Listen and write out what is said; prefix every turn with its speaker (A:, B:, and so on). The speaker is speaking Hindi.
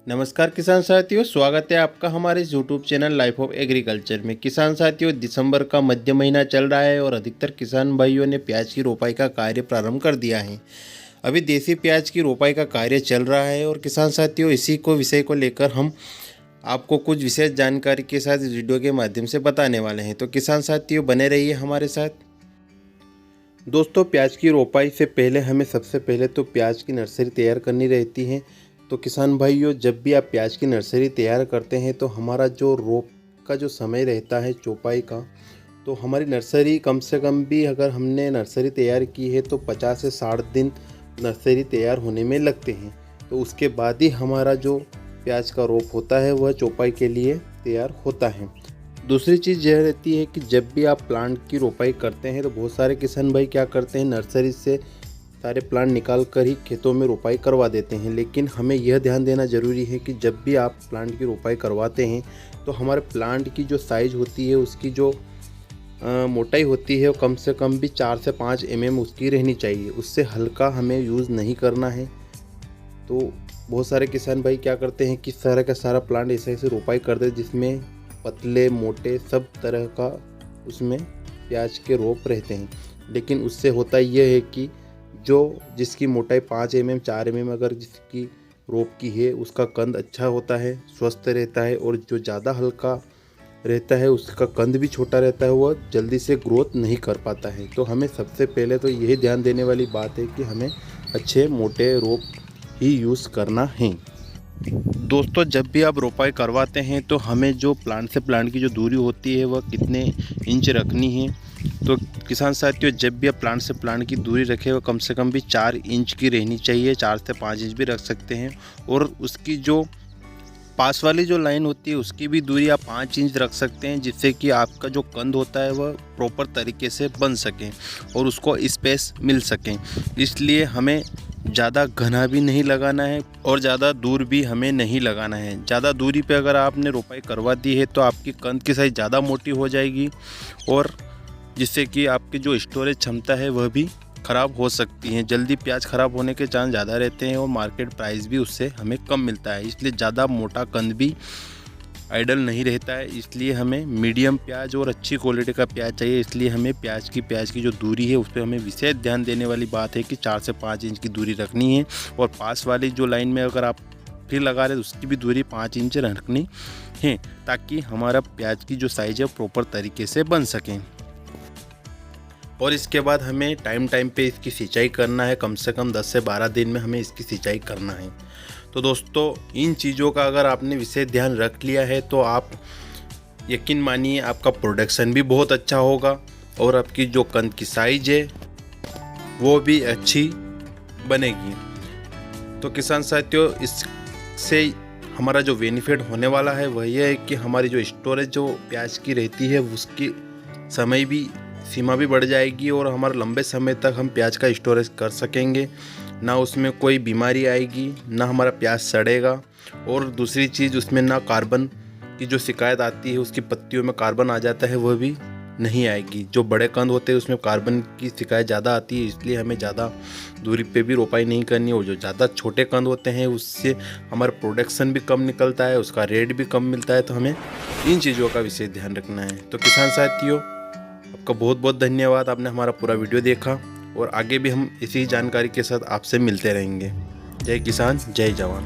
A: नमस्कार किसान साथियों, स्वागत है आपका हमारे इस YouTube channel life of agriculture में। किसान साथियों, दिसंबर का मध्य महीना चल रहा है और अधिकतर किसान भाइयों ने प्याज की रोपाई का कार्य प्रारंभ कर दिया है। अभी देसी प्याज की रोपाई का कार्य चल रहा है और किसान साथियों, इसी को विषय को लेकर हम आपको कुछ विशेष जानकारी के साथ इस वीडियो के माध्यम से बताने वाले हैं। तो किसान साथियों, बने रहिए हमारे साथ। दोस्तों, प्याज की रोपाई से पहले हमें सबसे पहले तो प्याज की नर्सरी तैयार करनी रहती है। तो किसान भाइयों, जब भी आप प्याज की नर्सरी तैयार करते हैं तो हमारा जो रोप का जो समय रहता है चौपाई का, तो हमारी नर्सरी कम से कम भी अगर हमने नर्सरी तैयार की है तो 50 से 60 दिन नर्सरी तैयार होने में लगते हैं। तो उसके बाद ही हमारा जो प्याज का रोप होता है वह चौपाई के लिए तैयार होता है। दूसरी चीज़ यह रहती है कि जब भी आप प्लांट की रोपाई करते हैं तो बहुत सारे किसान भाई क्या करते हैं, नर्सरी से सारे प्लांट निकाल कर ही खेतों में रोपाई करवा देते हैं। लेकिन हमें यह ध्यान देना ज़रूरी है कि जब भी आप प्लांट की रोपाई करवाते हैं तो हमारे प्लांट की जो साइज़ होती है, उसकी जो मोटाई होती है वो कम से कम भी 4 से 5 mm उसकी रहनी चाहिए। उससे हल्का हमें यूज़ नहीं करना है। तो बहुत सारे किसान भाई क्या करते हैं कि सारा का सारा प्लांट ऐसे ऐसे रोपाई कर देते जिसमें पतले मोटे सब तरह का उसमें प्याज के रोप रहते हैं। लेकिन उससे होता यह है कि जिसकी मोटाई 5 mm 4 mm अगर जिसकी रोप की है उसका कंद अच्छा होता है, स्वस्थ रहता है, और जो ज़्यादा हल्का रहता है उसका कंद भी छोटा रहता है, वह जल्दी से ग्रोथ नहीं कर पाता है। तो हमें सबसे पहले तो यही ध्यान देने वाली बात है कि हमें अच्छे मोटे रोप ही यूज़ करना है। दोस्तों, जब भी आप रोपाई करवाते हैं तो हमें जो प्लांट से प्लांट की जो दूरी होती है वह कितने इंच रखनी है। तो किसान साथियों, जब भी आप प्लांट से प्लांट की दूरी रखें वह कम से कम भी 4 इंच की रहनी चाहिए। 4 से 5 इंच भी रख सकते हैं। और उसकी जो पास वाली जो लाइन होती है उसकी भी दूरी आप 5 इंच रख सकते हैं, जिससे कि आपका जो कंद होता है वह प्रॉपर तरीके से बन सके और उसको स्पेस मिल सके। इसलिए हमें ज़्यादा घना भी नहीं लगाना है और ज़्यादा दूर भी हमें नहीं लगाना है। ज़्यादा दूरी पे अगर आपने रोपाई करवा दी है तो आपकी कंद की साइज़ ज़्यादा मोटी हो जाएगी और जिससे कि आपकी जो स्टोरेज क्षमता है वह भी ख़राब हो सकती है। जल्दी प्याज ख़राब होने के चांस ज़्यादा रहते हैं और मार्केट प्राइस भी उससे हमें कम मिलता है। इसलिए ज़्यादा मोटा कंद भी आइडल नहीं रहता है। इसलिए हमें मीडियम प्याज और अच्छी क्वालिटी का प्याज चाहिए। इसलिए हमें प्याज की जो दूरी है उस पर हमें विशेष ध्यान देने वाली बात है कि 4 से 5 इंच की दूरी रखनी है। और पास वाली जो लाइन में अगर आप फिर लगा रहे तो उसकी भी दूरी 5 इंच रखनी है, ताकि हमारा प्याज की जो साइज़ है प्रॉपर तरीके से बन सकें। और इसके बाद हमें टाइम पे इसकी सिंचाई करना है। कम से कम 10 से 12 दिन में हमें इसकी सिंचाई करना है। तो दोस्तों, इन चीज़ों का अगर आपने विशेष ध्यान रख लिया है तो आप यकीन मानिए आपका प्रोडक्शन भी बहुत अच्छा होगा और आपकी जो कंद की साइज है वो भी अच्छी बनेगी। तो किसान साथियों, इससे हमारा जो बेनिफिट होने वाला है वह यह है कि हमारी जो स्टोरेज जो प्याज की रहती है उसकी समय भी सीमा भी बढ़ जाएगी और हमारा लंबे समय तक हम प्याज का स्टोरेज कर सकेंगे। ना उसमें कोई बीमारी आएगी, ना हमारा प्याज सड़ेगा। और दूसरी चीज़, उसमें ना कार्बन की जो शिकायत आती है, उसकी पत्तियों में कार्बन आ जाता है, वह भी नहीं आएगी। जो बड़े कंद होते हैं उसमें कार्बन की शिकायत ज़्यादा आती है, इसलिए हमें ज़्यादा दूरी पे भी रोपाई नहीं करनी। और जो ज़्यादा छोटे कंद होते हैं उससे हमारा प्रोडक्शन भी कम निकलता है, उसका रेट भी कम मिलता है। तो हमें इन चीज़ों का विशेष ध्यान रखना है। तो किसान साथियों, आपका बहुत बहुत धन्यवाद। आपने हमारा पूरा वीडियो देखा और आगे भी हम इसी जानकारी के साथ आपसे मिलते रहेंगे। जय किसान, जय जवान।